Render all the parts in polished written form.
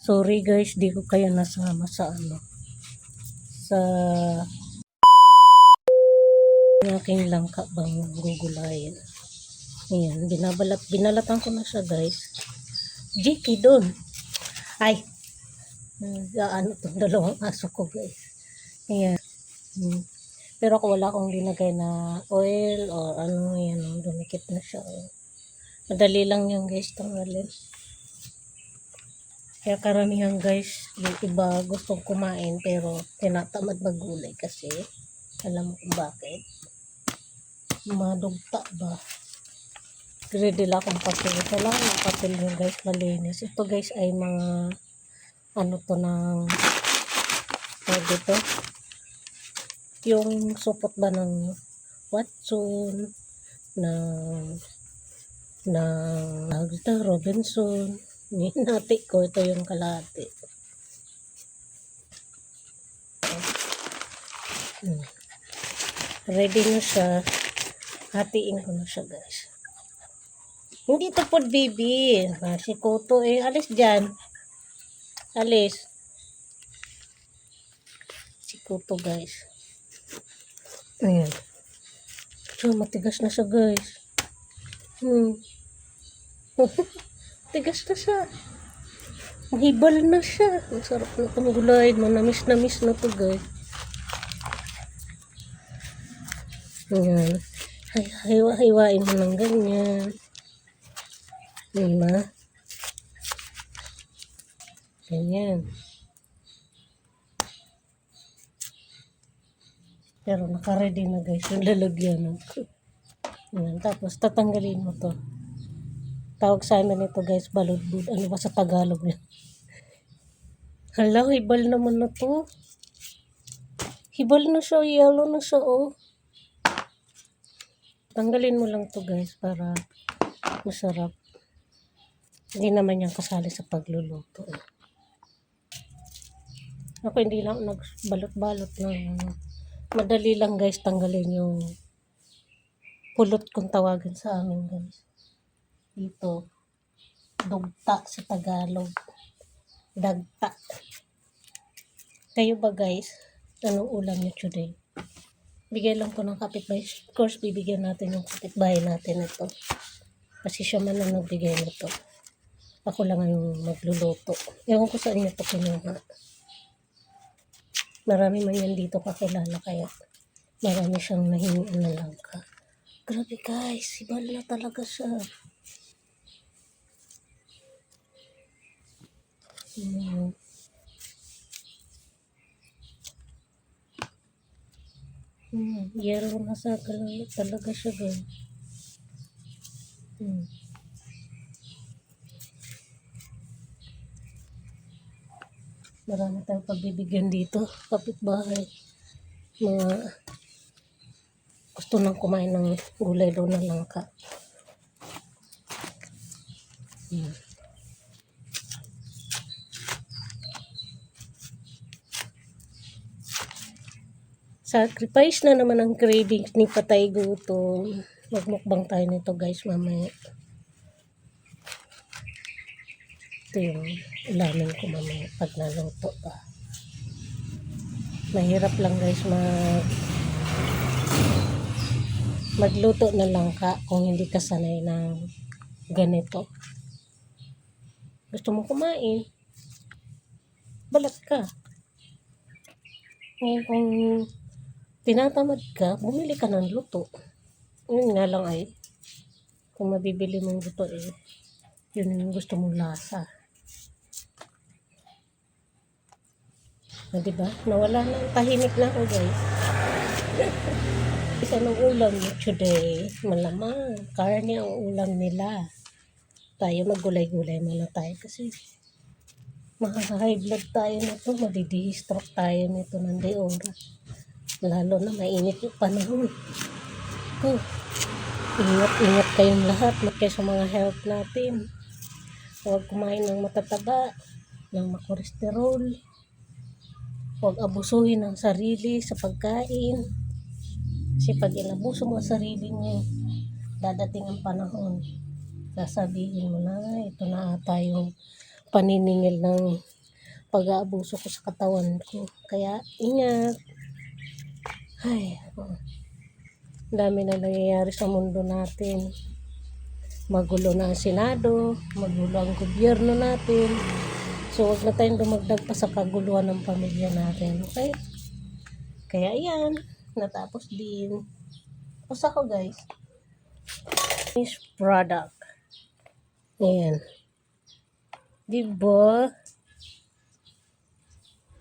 Sorry guys, di ko kayo nasama sa sa aking langka bang gugulayin. Ayan, binalatan ko na siya guys. Jiki doon. Ay, ano to, dalawang aso ko guys. Ayan. Pero kung wala akong linagay na oil o ano, yan, dumikit na siya. Madali lang yan guys, tanggalin. Kaya karamihan guys, yung iba gustong kumain pero tinatamad maggulay kasi alam mo kung bakit. Madugta ba? Ready lang akong papel. Ito lang ang papel nyo guys, malinis. Ito guys ay mga ano to ng dito. Yung supot ba ng Watson, ng Robinson. Hinati ko, ito yung kalahati. Ready na siya. Hatiin ko na siya guys. Hindi to po baby. Si Kuto alis dyan. Alis. Si Kuto guys. Ayan. So matigas na siya guys. Tigas na siya. Mahibal na siya. Ang sarap na itong gulay. Manamis na to guys. Ayan. Hiwain mo ng ganyan. Diba? Ganyan. Pero naka-ready na guys. Yung lalagyan. Ayan. Tapos tatanggalin mo to. Tawag sa amin ito guys, baludbud. Ano ba sa Tagalog niya? Hala, hibal naman na to. Hibal na siya, yellow na siya oh. Tanggalin mo lang to guys para masarap. Hindi naman yan kasali sa pagluluto. Ako hindi lang nagbalot-balot ng madali lang guys tanggalin yung pulot kung tawagan sa amin guys. Dito, dugta sa Tagalog. Dagta. Kayo ba guys? Anong ulam niyo today? Bigay lang ko ng kapitbahay. Of course, bibigyan natin yung kapitbahay natin ito. Kasi siya man ang nagbigay nito. Ako lang yung magluluto. Ewan ko sa inyo ito kinuha. Marami man yan dito kakilala kaya marami siyang nahingian na langka. Grabe guys, ibal na talaga siya. Yero na sa talaga siya guys. Marami tayong pagbibigyan dito, kapitbahay. Mga gusto nang kumain ng gulay daw na langka. Sacrifice na naman ang cravings ni Patay Gutom. Magmukbang tayo nito guys mamaya. Ito yung ulamin ko mamaya pag naluto pa. Mahirap lang guys magluto na langka kung hindi ka sanay ng ganito. Gusto mo kumain? Balat ka. Ngayon kung tinatamad ka, bumili ka ng luto. Yun nga lang ay, kung mabibili mong luto yun yung gusto mong lasa. Diba? Nawala na, tahimik na ako guys. Isa ng ulam mo today, malamang, karne ang ulam nila. Tayo maggulay-gulay muna tayo kasi high blood tayo nito, madidi-stroke tayo nito ng deora. Lalo na mainit yung panahon. Ingat kayong lahat sa mga health natin. Huwag kumain ng matataba, ng makolesterol. Huwag abusuhin ang sarili sa pagkain. Kasi pag inabuso mo ang sarili mo, dadating ang panahon. Sasabihin mo na, ito na ata yung paniningil ng pag-aabuso ko sa katawan ko. Kaya ingat. Ay, ang dami na nangyayari sa mundo natin. Magulo na ang Senado, magulo ang gobyerno natin. So, huwag na tayong dumagdag pa sa kaguluhan ng pamilya natin. Okay? Kaya yan, natapos din. Tapos ako guys, finished product. Ayan. Diba?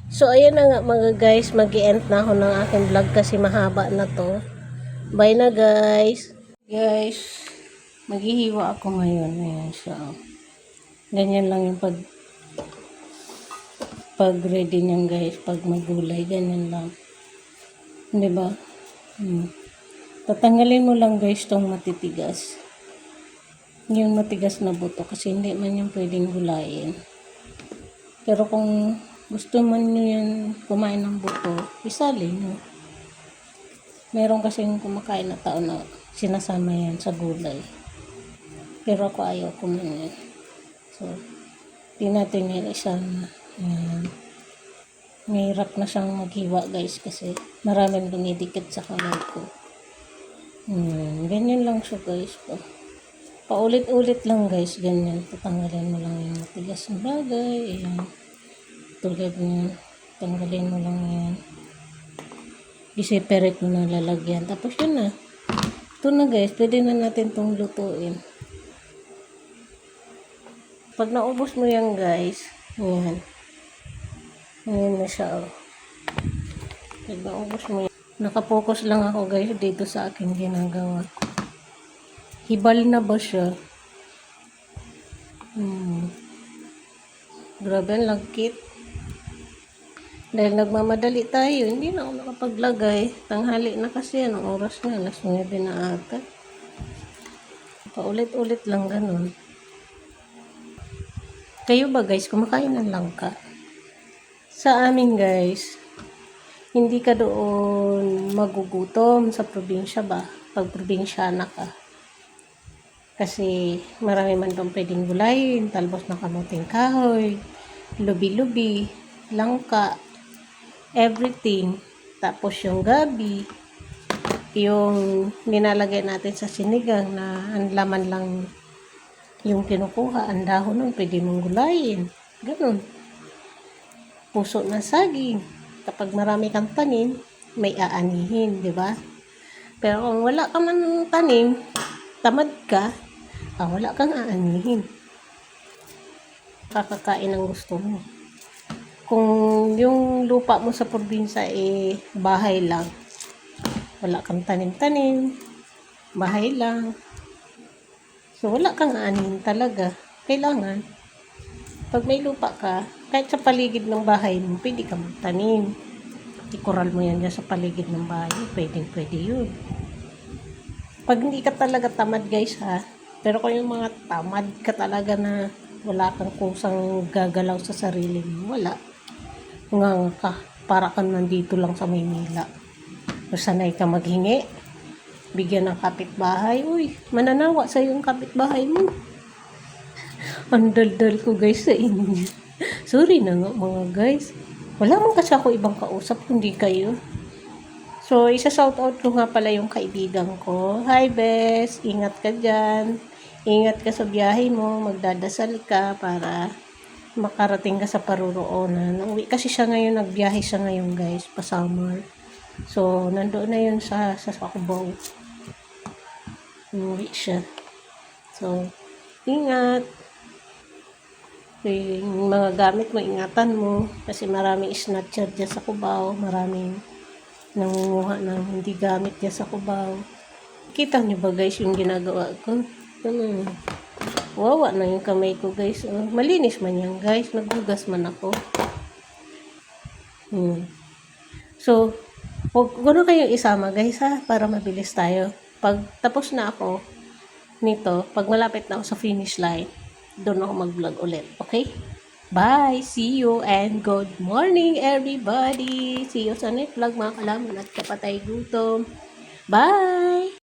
So, ayan na nga mga guys, mag-i-end na ako ng aking vlog kasi mahaba na to. Bye na guys. Guys, maghihiwa ako ngayon. Ayan siya. Ganyan lang yung pag ready niyan guys, pag magulay, ganyan lang. Diba? Tatanggalin mo lang guys tong matitigas. Yung matigas na buto kasi hindi man yung pwedeng gulayin. Pero kung gusto man nyo yan kumain ng buto, isali nyo. Meron kasing kumakain na tao na sinasama yan sa gulay. Pero ako ayaw ko man yan. So, di natin yan isama. Ayan. Mahirap na siyang maghiwa guys kasi maraming dumidikit sa kamay ko. Ganyan lang siya guys. Paulit-ulit lang guys, ganyan. Tatanggalin mo lang yung matigas na bagay. Ayan. Tulad niyan. Tanggalin mo lang yan. I-separate mo na lalagyan. Tapos yun na. Ito na guys, pwede na natin itong lutuin. Pag naubos mo yan guys, ayan. Ayan na siya. Oh. Pag naubos mo yan. Nakapokus lang ako guys dito sa aking ginagawa. Hibal na ba siya? Grabe ang lagkit. Dahil nagmamadali tayo, hindi na ako nakapaglagay. Tanghali na kasi, anong oras na? Alas 9 na ata. Paulit-ulit lang ganun. Kayo ba guys, kumakain ng langka? Sa amin guys, hindi ka doon magugutom sa probinsya ba? Pag probinsyana ka. Kasi marami man doon pwedeng gulayin, talbos ng kamuting kahoy, lubi-lubi, langka, everything. Tapos yung gabi, yung nilalagay natin sa sinigang na ang laman lang yung kinukuha, ang dahon nun, pwede mong gulayin. Ganun. Puso ng saging. Kapag marami kang tanim, may aanihin, di ba? Pero kung wala ka man tanim, tamad ka, wala kang aanihin. Kakakain ang gusto mo. Kung yung lupa mo sa probinsya bahay lang, wala kang tanim-tanim, bahay lang. So, wala kang aanihin talaga. Kailangan, pag may lupa ka, kahit sa paligid ng bahay mo, pwede ka magtanim. Ikural mo yan dyan sa paligid ng bahay, pwede yun. Pag hindi ka talaga tamad guys ha, pero kung yung mga tamad ka talaga na wala kang kusang gagalaw sa sarili mo, wala. Nga ka, para kang nandito lang sa Maynila. Sanay ka maghingi, bigyan ng kapitbahay, uy, mananawa sa yung kapitbahay mo. Ang daldal ko guys sa inyo. Sorry na nga mga guys. Wala man kasi ako ibang kausap, kundi kayo. So, isa-shoutout ko nga pala yung kaibigan ko. Hi, Bes. Ingat ka dyan. Ingat ka sa biyahe mo. Magdadasal ka para makarating ka sa paruroonan. Uwi kasi siya ngayon, nagbiyahe siya ngayon guys, pa summer. So, nandoon na yun sa Cubao. Uwi siya. So, ingat. Yung mga gamit mo, ingatan mo. Kasi maraming snatcher dyan sa Cubao. Maraming nangunguha ng hindi gamit dyan sa Cubao. Kita niyo ba guys yung ginagawa ko? Wawa na yung kamay ko guys. Malinis man yan guys. Naghugas man ako. So, huwag na kayong isama guys ha. Para mabilis tayo. Pag tapos na ako nito, pag malapit na ako sa finish line, doon ako mag-vlog ulit. Okay? Bye! See you and good morning everybody! See you sa next vlog mga kalaman at kapatay gutom. Bye!